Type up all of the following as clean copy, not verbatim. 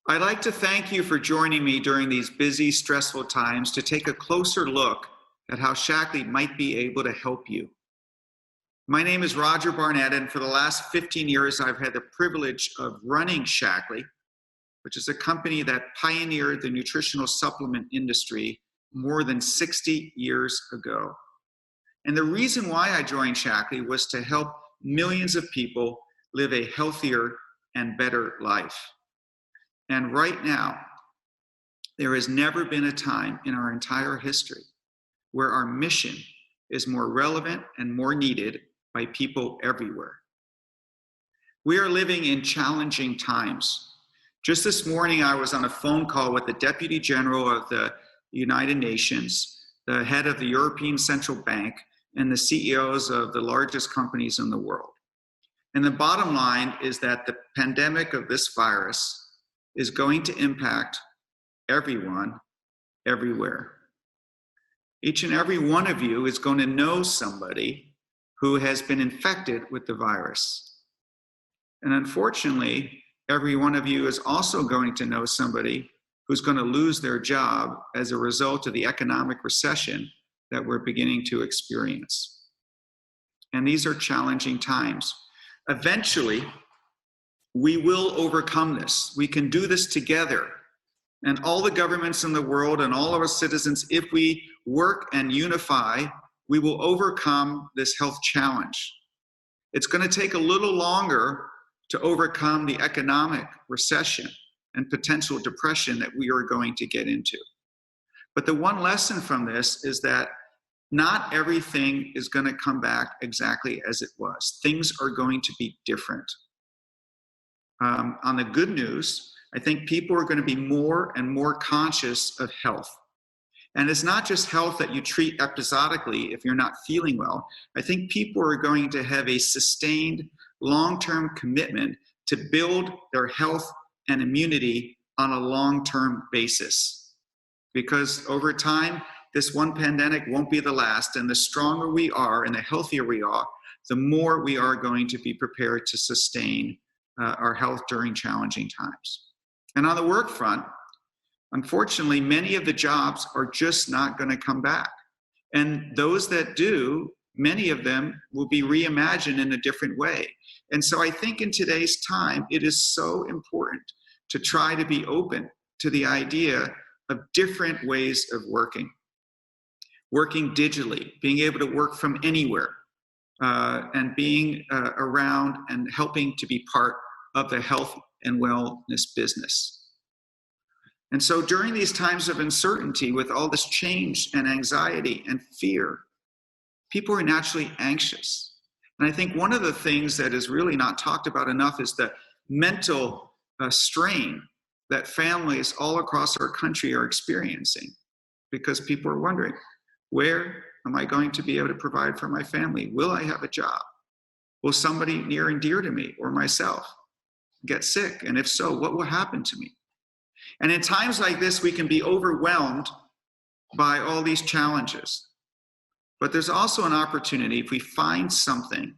I'd like to thank you for joining me during these busy, stressful times to take a closer look at how Shaklee might be able to help you. My name is Roger Barnett, and for the last 15 years, I've had the privilege of running Shaklee, which is a company that pioneered the nutritional supplement industry more than 60 years ago. And the reason why I joined Shaklee was to help millions of people live a healthier and better life. And right now, there has never been a time in our entire history where our mission is more relevant and more needed by people everywhere. We are living in challenging times. Just this morning, I was on a phone call with the Deputy General of the United Nations, the head of the European Central Bank, and the CEOs of the largest companies in the world. And the bottom line is that the pandemic of this virus is going to impact everyone, everywhere. Each and every one of you is going to know somebody who has been infected with the virus. And unfortunately, every one of you is also going to know somebody who's going to lose their job as a result of the economic recession that we're beginning to experience. And these are challenging times. Eventually, we will overcome this. We can do this together. And all the governments in the world and all of our citizens, if we work and unify, we will overcome this health challenge. It's going to take a little longer to overcome the economic recession and potential depression that we are going to get into. But the one lesson from this is that not everything is going to come back exactly as it was. Things are going to be different. On the good news, I think people are going to be more and more conscious of health. And it's not just health that you treat episodically if you're not feeling well. I think people are going to have a sustained long-term commitment to build their health and immunity on a long-term basis. Because over time, this one pandemic won't be the last, and the stronger we are and the healthier we are, the more we are going to be prepared to sustain our health during challenging times. And on the work front, unfortunately, many of the jobs are just not going to come back. And those that do, many of them will be reimagined in a different way. And so I think in today's time, it is so important to try to be open to the idea of different ways of working. Working digitally, being able to work from anywhere, and being around and helping to be part of the health and wellness business. And so during these times of uncertainty, with all this change and anxiety and fear, people are naturally anxious. And I think one of the things that is really not talked about enough is the mental strain that families all across our country are experiencing, because people are wondering, where am I going to be able to provide for my family? Will I have a job? Will somebody near and dear to me or myself get sick? And if so, what will happen to me? And in times like this, we can be overwhelmed by all these challenges. But there's also an opportunity, if we find something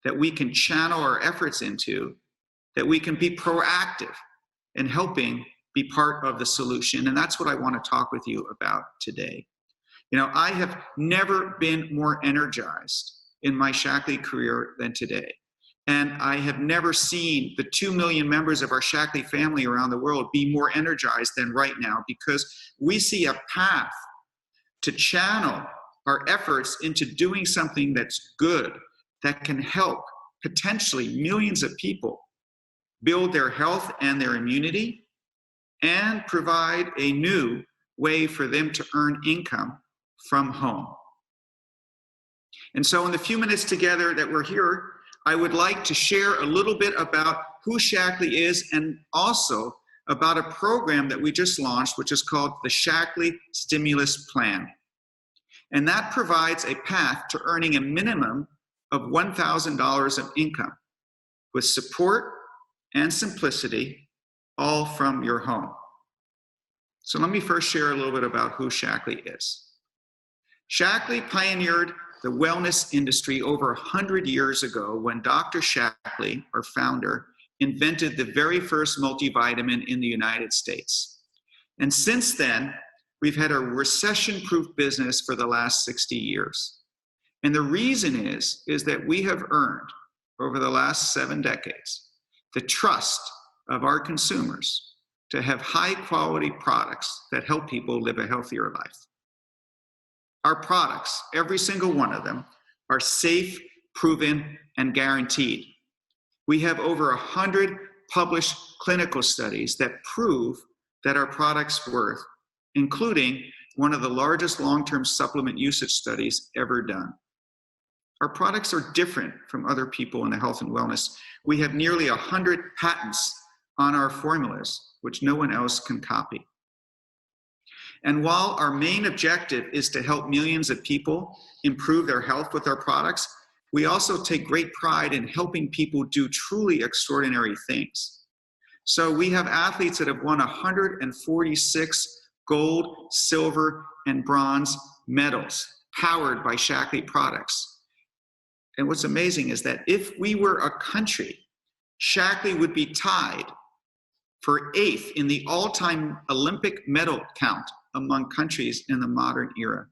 that we can channel our efforts into, that we can be proactive in helping be part of the solution. And that's what I want to talk with you about today. You know, I have never been more energized in my Shaklee career than today. And I have never seen the 2 million members of our Shaklee family around the world be more energized than right now, because we see a path to channel our efforts into doing something that's good, that can help potentially millions of people build their health and their immunity, and provide a new way for them to earn income from home. And so in the few minutes together that we're here, I would like to share a little bit about who Shaklee is, and also about a program that we just launched, which is called the Shaklee Stimulus Plan. And that provides a path to earning a minimum of $1,000 of income with support and simplicity, all from your home. So let me first share a little bit about who Shaklee is. Shaklee pioneered the wellness industry over 100 years ago when Dr. Shaklee, our founder, invented the very first multivitamin in the United States. And since then, we've had a recession-proof business for the last 60 years. And the reason is that we have earned, over the last 7 decades, the trust of our consumers to have high-quality products that help people live a healthier life. Our products, every single one of them, are safe, proven, and guaranteed. We have over 100 published clinical studies that prove that our products work, including one of the largest long-term supplement usage studies ever done. Our products are different from other people in the health and wellness. We have nearly 100 patents on our formulas, which no one else can copy. And while our main objective is to help millions of people improve their health with our products, we also take great pride in helping people do truly extraordinary things. So we have athletes that have won 146 gold, silver, and bronze medals powered by Shaklee products. And what's amazing is that if we were a country, Shaklee would be tied for 8th in the all-time Olympic medal count among countries in the modern era.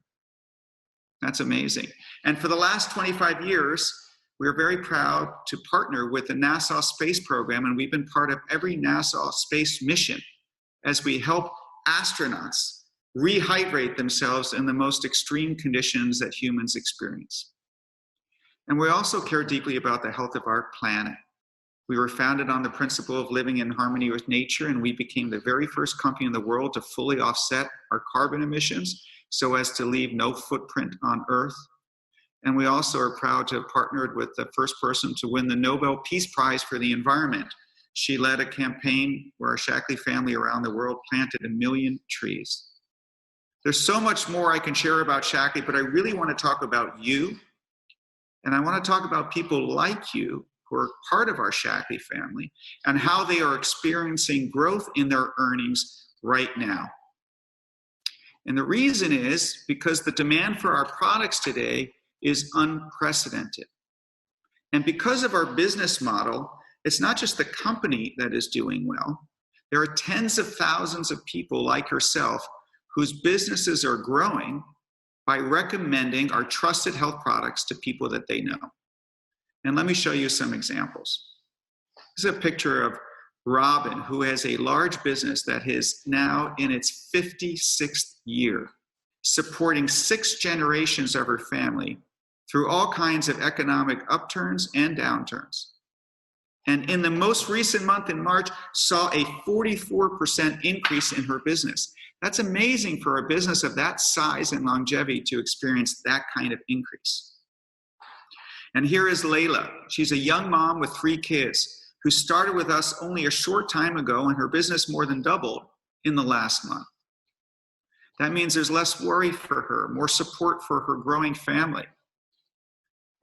That's amazing. And for the last 25 years, we're very proud to partner with the NASA space program, and we've been part of every NASA space mission as we help astronauts rehydrate themselves in the most extreme conditions that humans experience. And we also care deeply about the health of our planet. We were founded on the principle of living in harmony with nature, and we became the very first company in the world to fully offset our carbon emissions so as to leave no footprint on Earth. And we also are proud to have partnered with the first person to win the Nobel Peace Prize for the environment. She led a campaign where our Shaklee family around the world planted 1 million trees. There's so much more I can share about Shaklee, but I really want to talk about you. And I want to talk about people like you who are part of our Shaklee family and how they are experiencing growth in their earnings right now. And the reason is because the demand for our products today is unprecedented. And because of our business model, it's not just the company that is doing well. There are tens of thousands of people like herself whose businesses are growing by recommending our trusted health products to people that they know. And let me show you some examples. This is a picture of Robin, who has a large business that is now in its 56th year, supporting 6 generations of her family through all kinds of economic upturns and downturns. And in the most recent month in March, saw a 44% increase in her business. That's amazing for a business of that size and longevity to experience that kind of increase. And here is Layla. She's a young mom with 3 kids who started with us only a short time ago, and her business more than doubled in the last month. That means there's less worry for her, more support for her growing family.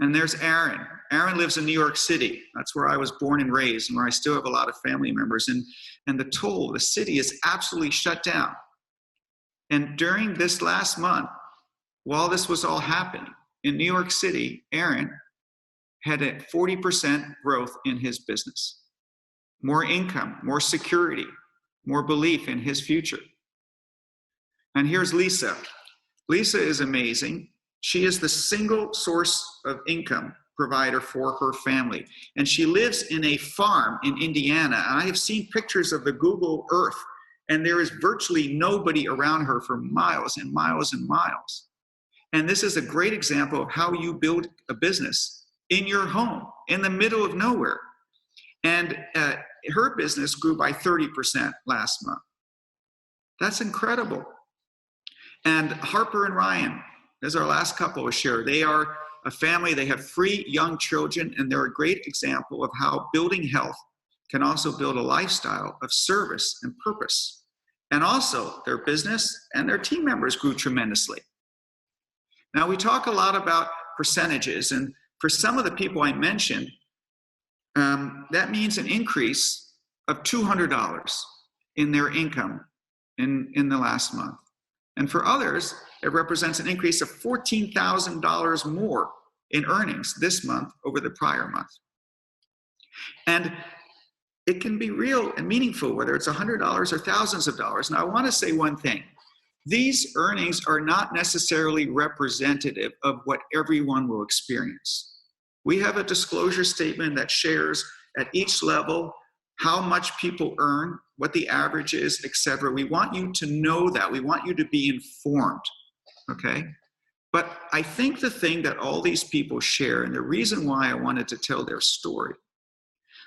And there's Aaron. Aaron lives in New York City. That's where I was born and raised, and where I still have a lot of family members. And the city is absolutely shut down. And during this last month, while this was all happening, in New York City, Aaron had a 40% growth in his business. More income, more security, more belief in his future. And here's Lisa. Lisa is amazing. She is the single source of income provider for her family. And she lives in a farm in Indiana. And I have seen pictures of the Google Earth, and there is virtually nobody around her for miles and miles and miles. And this is a great example of how you build a business in your home, in the middle of nowhere. And her business grew by 30% last month. That's incredible. And Harper and Ryan, as our last couple was shared, they are a family. They have 3 young children, and they're a great example of how building health can also build a lifestyle of service and purpose. And also their business and their team members grew tremendously. Now, we talk a lot about percentages, and for some of the people I mentioned, that means an increase of $200 in their income in the last month. And for others, it represents an increase of $14,000 more in earnings this month over the prior month. And it can be real and meaningful, whether it's $100 or thousands of dollars. Now, I want to say one thing. These earnings are not necessarily representative of what everyone will experience. We have a disclosure statement that shares at each level how much people earn, what the average is, etc. We want you to know that. We want you to be informed, okay? But I think the thing that all these people share, and the reason why I wanted to tell their story,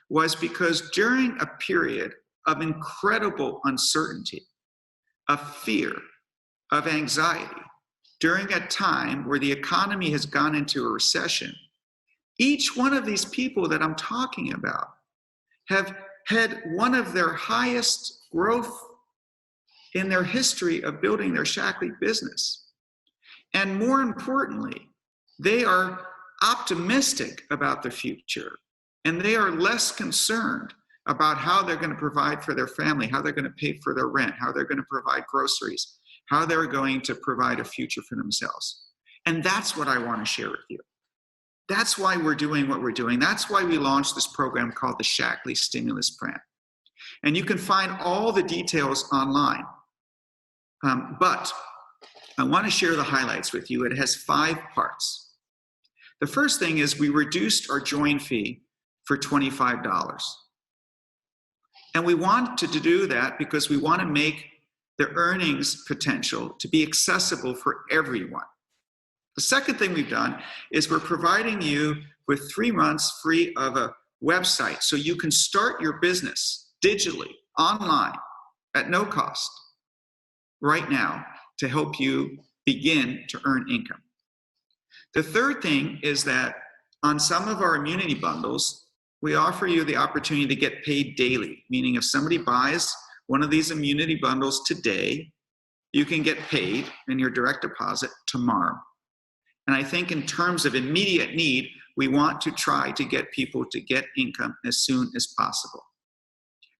was because during a period of incredible uncertainty, of fear, of anxiety, during a time where the economy has gone into a recession, each one of these people that I'm talking about have had one of their highest growth in their history of building their Shaklee business. And more importantly, they are optimistic about the future, and they are less concerned about how they're going to provide for their family, how they're going to pay for their rent, how they're going to provide groceries, how they're going to provide a future for themselves. And that's what I want to share with you. That's why we're doing what we're doing. That's why we launched this program called the Shaklee Stimulus Plan. And you can find all the details online. But I want to share the highlights with you. It has 5 parts. The first thing is we reduced our join fee for $25. And we wanted to do that because we want to make the earnings potential to be accessible for everyone. The second thing we've done is we're providing you with 3 months free of a website so you can start your business digitally, online, at no cost, right now, to help you begin to earn income. The third thing is that on some of our immunity bundles, we offer you the opportunity to get paid daily, meaning if somebody buys one of these immunity bundles today, you can get paid in your direct deposit tomorrow. And I think in terms of immediate need, we want to try to get people to get income as soon as possible.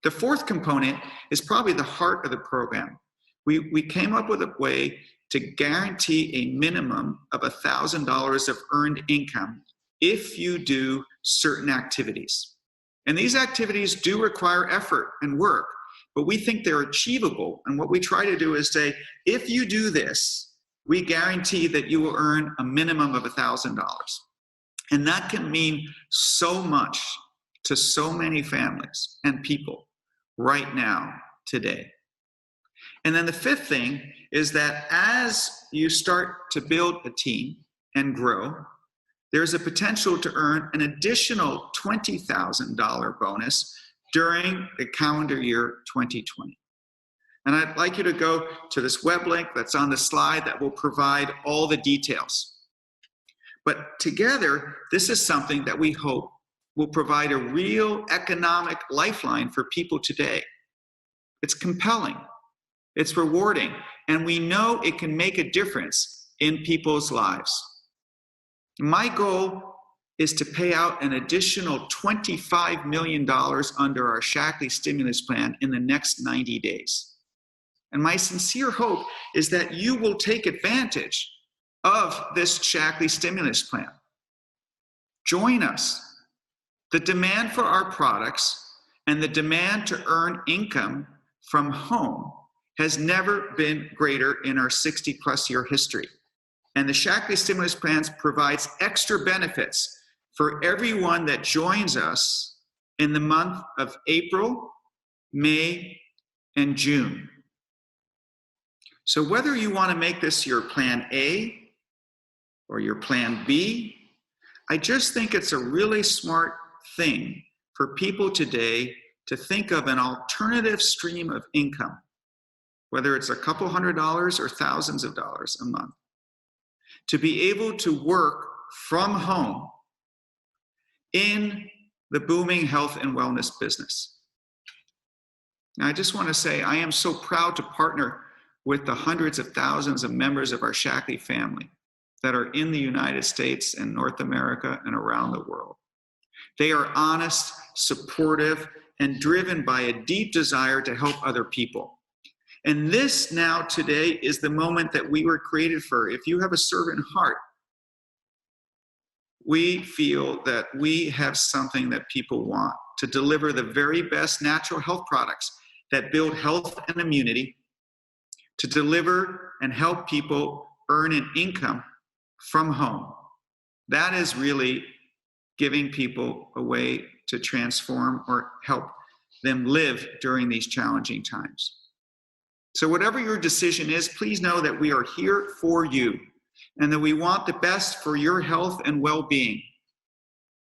The fourth component is probably the heart of the program. We came up with a way to guarantee a minimum of $1,000 of earned income if you do certain activities. And these activities do require effort and work, but we think they're achievable. And what we try to do is say, if you do this, we guarantee that you will earn a minimum of $1,000. And that can mean so much to so many families and people right now, today. And then the fifth thing is that as you start to build a team and grow, there's a potential to earn an additional $20,000 bonus during the calendar year 2020. And I'd like you to go to this web link that's on the slide that will provide all the details. But together, this is something that we hope will provide a real economic lifeline for people today. It's compelling, it's rewarding, and we know it can make a difference in people's lives. My goal is to pay out an additional $25 million under our Shaklee stimulus plan in the next 90 days. And my sincere hope is that you will take advantage of this Shaklee stimulus plan. Join us. The demand for our products and the demand to earn income from home has never been greater in our 60-plus year history. And the Shaklee stimulus plans provides extra benefits for everyone that joins us in the month of April, May, and June. So whether you want to make this your plan A or your plan B, I just think it's a really smart thing for people today to think of an alternative stream of income, whether it's a couple $100s or thousands of dollars a month, to be able to work from home in the booming health and wellness business. Now, I just want to say I am so proud to partner with the hundreds of thousands of members of our Shaklee family that are in the United States and North America and around the world. They are honest, supportive, and driven by a deep desire to help other people. And this now today is the moment that we were created for. If you have a servant heart, we feel that we have something that people want. to deliver the very best natural health products that build health and immunity, to deliver and help people earn an income from home. That is really giving people a way to transform or help them live during these challenging times. So whatever your decision is, please know that we are here for you and that we want the best for your health and well-being.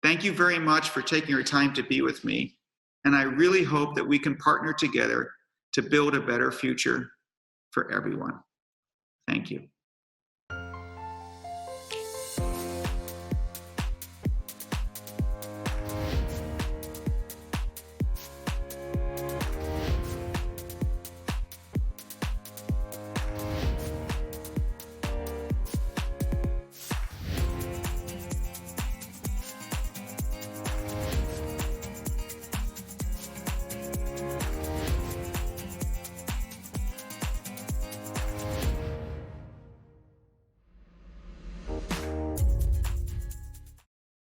Thank you very much for taking your time to be with me, and I really hope that we can partner together to build a better future for everyone. Thank you.